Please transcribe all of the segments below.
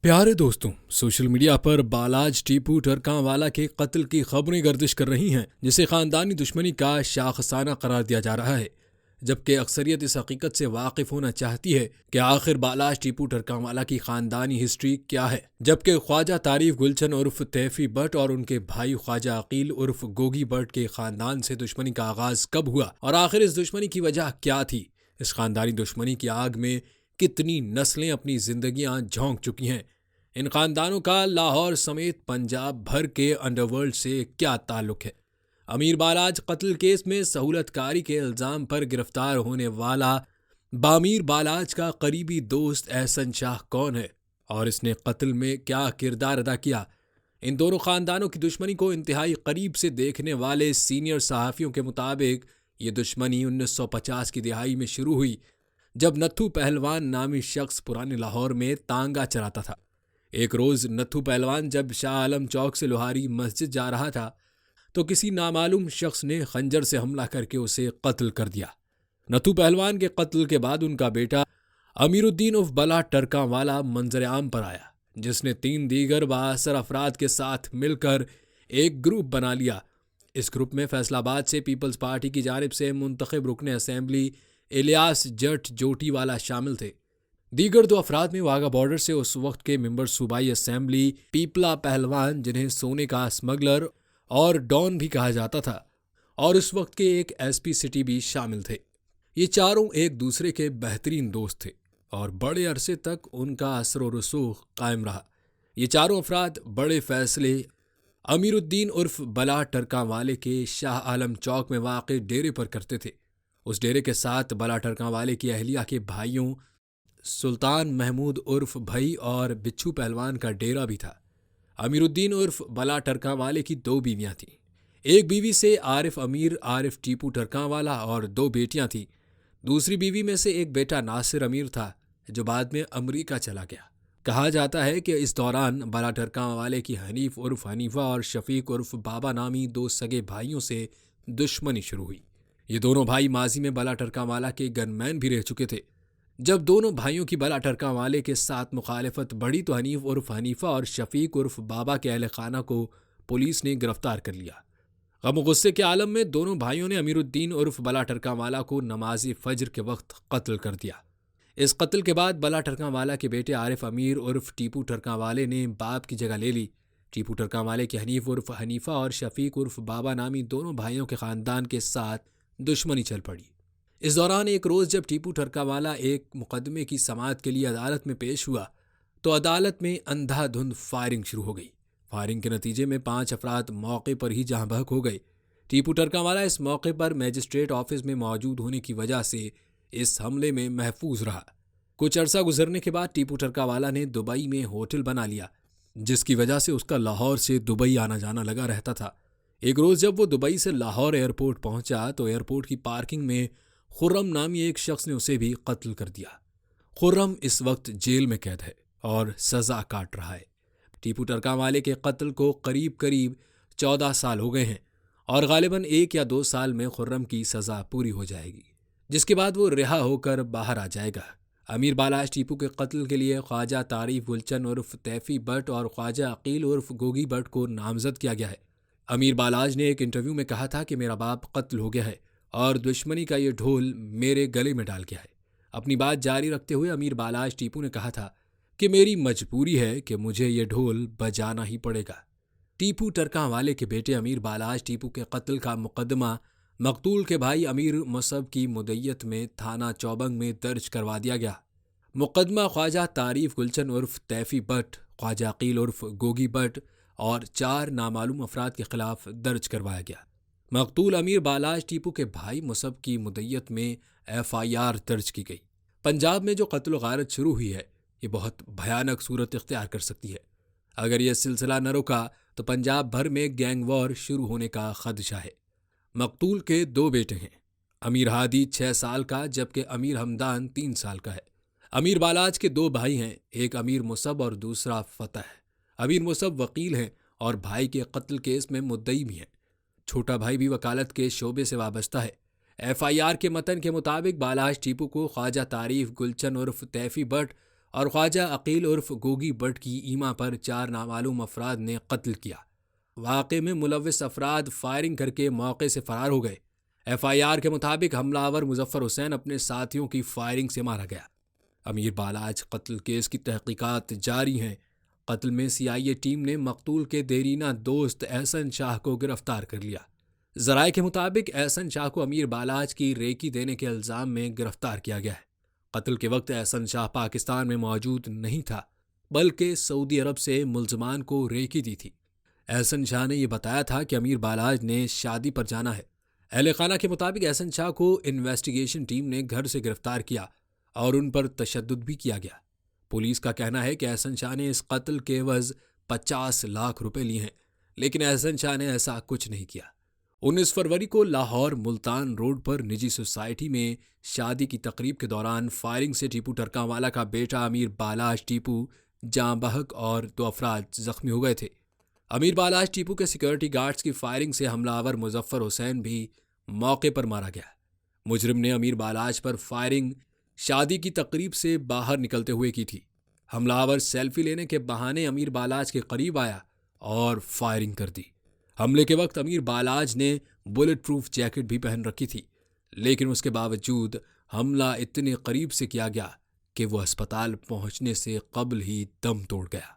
प्यारे दोस्तों, social media पर बालाज टीपू टरकांवाला के कत्ल की खबरें गर्दिश कर रही हैं, जिसे खानदानी दुश्मनी का शाखसाना करार दिया जा रहा है। जबकि अक्सरियत इस हकीकत से वाकिफ होना चाहती है कि आखिर बालाज टीपू टरकांवाला की खानदानी हिस्ट्री क्या है। जबकि ख्वाजा तारीफ गुलशन उर्फ तैफी बट और उनके भाई ख्वाजा अकील उर्फ गोगी बट के खानदान से दुश्मनी का आगाज कब हुआ और आखिर इस दुश्मनी की वजह क्या थी। इस खानदानी दुश्मनी की आग में कितनी नस्लें अपनी जिंदगियां झोंक चुकी हैं। इन खानदानों का लाहौर समेत पंजाब भर के अंडरवर्ल्ड से क्या ताल्लुक है। अमीर बालाज कत्ल केस में सहूलतकारी के इल्जाम पर गिरफ्तार होने वाला बामीर बालाज का करीबी दोस्त एहसन शाह कौन है और इसने कत्ल में क्या किरदार अदा किया। इन दोनों खानदानों की दुश्मनी को इंतहाई करीब से देखने वाले सीनियर सहाफ़ियों के मुताबिक ये दुश्मनी 1950 की दिहाई में शुरू हुई, जब नत्थू पहलवान नामी शख्स पुराने लाहौर में तांगा चलाता था। एक रोज नत्थू पहलवान जब शाह आलम चौक से लोहारी मस्जिद जा रहा था तो किसी नामालूम शख्स ने खंजर से हमला करके उसे कत्ल कर दिया। नत्थू पहलवान के कत्ल के बाद उनका बेटा अमीरुद्दीन उर्फ बला टरकांवाला मंजर आम पर आया, जिसने 3 दीगर बाअसर अफराद के साथ मिलकर एक ग्रुप बना लिया। इस ग्रुप में फैसलाबाद से पीपल्स पार्टी की जानिब से मुंतखब रुकन असेंबली इलियास जट जोटीवाला शामिल थे। दीगर 2 अफराद में वाघा बॉर्डर से उस वक्त के मेंबर सूबाई असेंबली पीपला पहलवान, जिन्हें सोने का स्मगलर और डॉन भी कहा जाता था, और उस वक्त के एक एसपी सिटी भी शामिल थे। ये चारों एक दूसरे के बेहतरीन दोस्त थे और बड़े अरसे तक उनका असर व रसूख कायम रहा। ये चारों अफराद बड़े फैसले अमीरुद्दीन उर्फ बला टरकांवाले के शाह आलम चौक में वाक़ डेरे पर करते थे। उस डेरे के साथ बला टरकांवाले की अहलिया के भाइयों सुल्तान महमूद उर्फ भई और बिच्छू पहलवान का डेरा भी था। अमीरुद्दीन उर्फ बला टरकांवाले की 2 बीवियां थीं। एक बीवी से आरिफ अमीर आरिफ टीपू टरकांवाला और 2 बेटियां थीं। दूसरी बीवी में से एक बेटा नासिर अमीर था, जो बाद में अमरीका चला गया। कहा जाता है कि इस दौरान बला टरकांवाले की हनीफ उर्फ हनीफा और शफीक उर्फ बाबा नामी 2 सगे भाइयों से दुश्मनी शुरू हुई। ये दोनों भाई माजी में बला टरकांवाला के गनमैन भी रह चुके थे। जब दोनों भाइयों की बला टरकांवाले के साथ मुखालिफत बढ़ी तो हनीफ उर्फ हनीफा और शफीक उर्फ बाबा के अहल खाना को पुलिस ने गिरफ्तार कर लिया। गम गुस्से के आलम में दोनों भाइयों ने अमीरुद्दीन उर्फ बला टरकांवाला को नमाज़ी फज्र के वक्त कत्ल कर दिया। इस कत्ल के बाद बला टरकांवाला के बेटे आरिफ अमीर उर्फ टीपू टरकांवाले ने बाप की जगह ले ली। टीपू टरकांवाले के हनीफ उर्फ हनीफा और शफीक उर्फ बाबा नामी दोनों भाइयों के खानदान के साथ दुश्मनी चल पड़ी। इस दौरान एक रोज़ जब टीपू टरकांवाला एक मुकदमे की समाअत के लिए अदालत में पेश हुआ तो अदालत में अंधाधुंध फायरिंग शुरू हो गई। फायरिंग के नतीजे में 5 अफराद मौके पर ही जहां बहक हो गए। टीपू टरकांवाला इस मौके पर मैजिस्ट्रेट ऑफिस में मौजूद होने की वजह से इस हमले में महफूज रहा। कुछ अरसा गुजरने के बाद टीपू टरकांवाला ने दुबई में होटल बना लिया, जिसकी वजह से उसका लाहौर से दुबई आना जाना लगा रहता था। एक रोज़ जब वो दुबई से लाहौर एयरपोर्ट पहुंचा तो एयरपोर्ट की पार्किंग में खुर्रम नामी एक शख्स ने उसे भी कत्ल कर दिया। खुर्रम इस वक्त जेल में कैद है और सजा काट रहा है। टीपू टरकांवाले के कत्ल को करीब करीब 14 साल हो गए हैं और गालिबन 1 या 2 साल में खुर्रम की सजा पूरी हो जाएगी, जिसके बाद वो रिहा होकर बाहर आ जाएगा। अमीर बालाज टीपू के कत्ल के लिए ख्वाजा तारीफ गुलशन उर्फ तैफी बट और ख्वाजा अकील उर्फ गोगी बट को नामजद किया गया है। अमीर बालाज ने एक इंटरव्यू में कहा था कि मेरा बाप कत्ल हो गया है और दुश्मनी का ये ढोल मेरे गले में डाल गया है। अपनी बात जारी रखते हुए अमीर बालाज टीपू ने कहा था कि मेरी मजबूरी है कि मुझे ये ढोल बजाना ही पड़ेगा। टीपू टरकांवाले के बेटे अमीर बालाज टीपू के कत्ल का मुकदमा मकतूल के भाई अमीर मुसब की मुद्दत में थाना चौबंग में दर्ज करवा दिया गया। मुकदमा ख्वाजा तारीफ गुलशन उर्फ तैफी बट, ख्वाजा अकील उर्फ गोगी बट और 4 नामालूम अफराद के खिलाफ दर्ज करवाया गया। मकतूल अमीर बालाज टीपू के भाई मुसब की मुद्दत में FIR दर्ज की गई। पंजाब में जो कत्ल गारत शुरू हुई है ये बहुत भयानक सूरत इख्तियार कर सकती है। अगर यह सिलसिला न रुका तो पंजाब भर में गैंग वॉर शुरू होने का खदशा है। मकतूल के 2 बेटे हैं। अमीर हादी 6 साल का जबकि अमीर हमदान 3 साल का है। अमीर बालाज के 2 भाई हैं, एक अमीर मुसब और दूसरा फतह है। अमीर मुसब वकील हैं और भाई के कत्ल केस में मुद्दई भी हैं। छोटा भाई भी वकालत के शोबे से वाबस्ता है। FIR के मतन के मुताबिक बालाज टीपू को ख्वाजा तारीफ गुलशन उर्फ तैफी बट اور خواجہ عقیل عرف گوگی بٹ کی ایما پر 4 نامعلوم افراد نے قتل کیا۔ واقعے میں ملوث افراد فائرنگ کر کے موقع سے فرار ہو گئے۔ ایف آئی آر کے مطابق حملہ آور مظفر حسین اپنے ساتھیوں کی فائرنگ سے مارا گیا۔ امیر بالاج قتل کیس کی تحقیقات جاری ہیں۔ قتل میں سی آئی اے ٹیم نے مقتول کے دیرینہ دوست احسن شاہ کو گرفتار کر لیا۔ ذرائع کے مطابق احسن شاہ کو امیر بالاج کی ریکی دینے کے الزام میں گرفتار کیا گیا ہے۔ قتل کے وقت احسن شاہ پاکستان میں موجود نہیں تھا، بلکہ سعودی عرب سے ملزمان کو ریکی دی تھی۔ احسن شاہ نے یہ بتایا تھا کہ امیر بالاج نے شادی پر جانا ہے۔ اہل خانہ کے مطابق احسن شاہ کو انویسٹیگیشن ٹیم نے گھر سے گرفتار کیا اور ان پر تشدد بھی کیا گیا۔ پولیس کا کہنا ہے کہ احسن شاہ نے اس قتل کے عوض 50 لاکھ روپے لیے ہیں، لیکن احسن شاہ نے ایسا کچھ نہیں کیا۔ 19 فروری کو لاہور ملتان روڈ پر نجی سوسائٹی میں شادی کی تقریب کے دوران فائرنگ سے ٹیپو ٹرکانوالا کا بیٹا امیر بالاج ٹیپو جاں بحق اور 2 افراد زخمی ہو گئے تھے۔ امیر بالاج ٹیپو کے سیکورٹی گارڈز کی فائرنگ سے حملہ آور مظفر حسین بھی موقع پر مارا گیا۔ مجرم نے امیر بالاج پر فائرنگ شادی کی تقریب سے باہر نکلتے ہوئے کی تھی۔ حملہ آور سیلفی لینے کے بہانے امیر بالاج کے قریب آیا اور فائرنگ کر دی۔ حملے کے وقت امیر بالاج نے بلٹ پروف جیکٹ بھی پہن رکھی تھی، لیکن اس کے باوجود حملہ اتنے قریب سے کیا گیا کہ وہ اسپتال پہنچنے سے قبل ہی دم توڑ گیا۔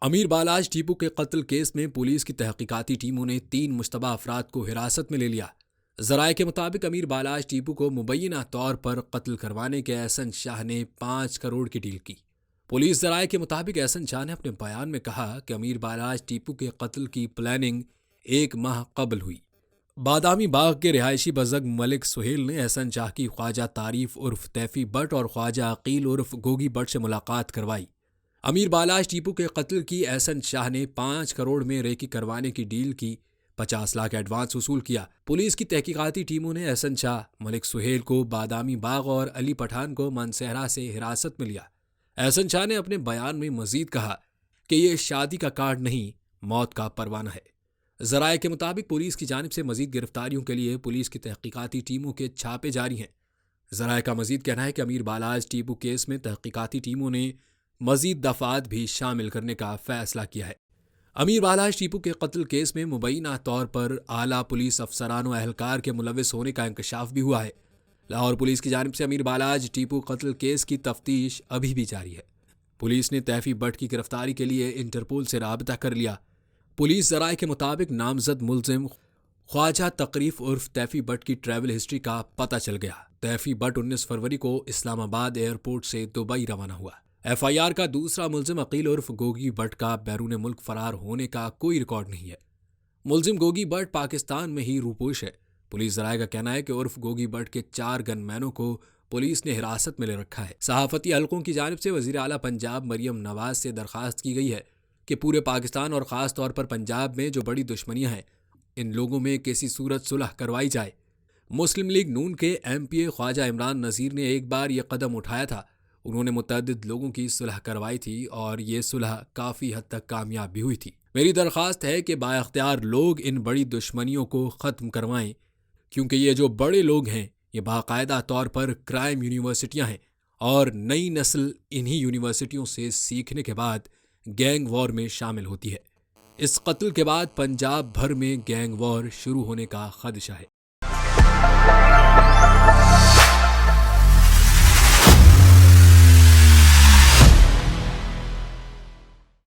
امیر بالاج ٹیپو کے قتل کیس میں پولیس کی تحقیقاتی ٹیموں نے 3 مشتبہ افراد کو حراست میں لے لیا۔ ذرائع کے مطابق امیر بالاج ٹیپو کو مبینہ طور پر قتل کروانے کے احسن شاہ نے 5 کروڑ کی ڈیل کی۔ پولیس ذرائع کے مطابق احسن شاہ نے اپنے بیان میں کہا کہ امیر بالاج ٹیپو کے قتل کی پلاننگ 1 ماہ قبل ہوئی۔ بادامی باغ کے رہائشی بزرگ ملک سہیل نے احسن شاہ کی خواجہ تعریف عرف تیفی بٹ اور خواجہ عقیل عرف گوگی بٹ سے ملاقات کروائی۔ امیر بالاج ٹیپو کے قتل کی احسن شاہ نے 5 کروڑ میں ریکی کروانے کی ڈیل کی، 50 لاکھ ایڈوانس وصول کیا۔ پولیس کی تحقیقاتی ٹیموں نے احسن شاہ، ملک سہیل کو بادامی باغ اور علی پٹھان کو مانسہرہ سے حراست میں لیا۔ احسن شاہ نے اپنے بیان میں مزید کہا کہ یہ شادی کا کارڈ نہیں، موت کا پروانہ ہے۔ ذرائع کے مطابق پولیس کی جانب سے مزید گرفتاریوں کے لیے پولیس کی تحقیقاتی ٹیموں کے چھاپے جاری ہیں۔ ذرائع کا مزید کہنا ہے کہ امیر بالاج ٹیپو کیس میں تحقیقاتی ٹیموں نے مزید دفعات بھی شامل کرنے کا فیصلہ کیا ہے۔ امیر بالاج ٹیپو کے قتل کیس میں مبینہ طور پر اعلیٰ پولیس افسران و اہلکار کے ملوث ہونے کا انکشاف بھی ہوا ہے۔ لاہور پولیس کی جانب سے امیر بالاج ٹیپو قتل کیس کی تفتیش ابھی بھی جاری ہے۔ پولیس نے تیفی بٹ کی گرفتاری کے لیے انٹرپول سے رابطہ کر لیا۔ پولیس ذرائع کے مطابق نامزد ملزم خواجہ تقریف عرف تیفی بٹ کی ٹریول ہسٹری کا پتہ چل گیا۔ تیفی بٹ 19 فروری کو اسلام آباد ایئرپورٹ سے دبئی روانہ ہوا۔ ایف آئی آر کا دوسرا ملزم عقیل عرف گوگی بٹ کا بیرون ملک فرار ہونے کا کوئی ریکارڈ نہیں ہے۔ ملزم گوگی بٹ پاکستان میں ہی روپوش ہے۔ پولیس ذرائع کا کہنا ہے کہ عرف گوگی بٹ کے 4 گن مینوں کو پولیس نے حراست میں لے رکھا ہے۔ صحافتی حلقوں کی جانب سے وزیر اعلیٰ پنجاب مریم نواز سے درخواست کی گئی ہے کہ پورے پاکستان اور خاص طور پر پنجاب میں جو بڑی دشمنیاں ہیں، ان لوگوں میں کسی صورت صلح کروائی جائے۔ مسلم لیگ نون کے ایم پی اے خواجہ عمران نذیر نے ایک بار یہ قدم اٹھایا تھا۔ انہوں نے متعدد لوگوں کی صلح کروائی تھی اور یہ صلح کافی حد تک کامیاب بھی ہوئی تھی۔ میری درخواست ہے کہ بااختیار لوگ ان بڑی دشمنیوں کو ختم کروائیں، کیونکہ یہ جو بڑے لوگ ہیں یہ باقاعدہ طور پر کرائم یونیورسٹیاں ہیں اور نئی نسل انہی یونیورسٹیوں سے سیکھنے کے بعد گینگ وار میں شامل ہوتی ہے۔ اس قتل کے بعد پنجاب بھر میں گینگ وار شروع ہونے کا خدشہ ہے۔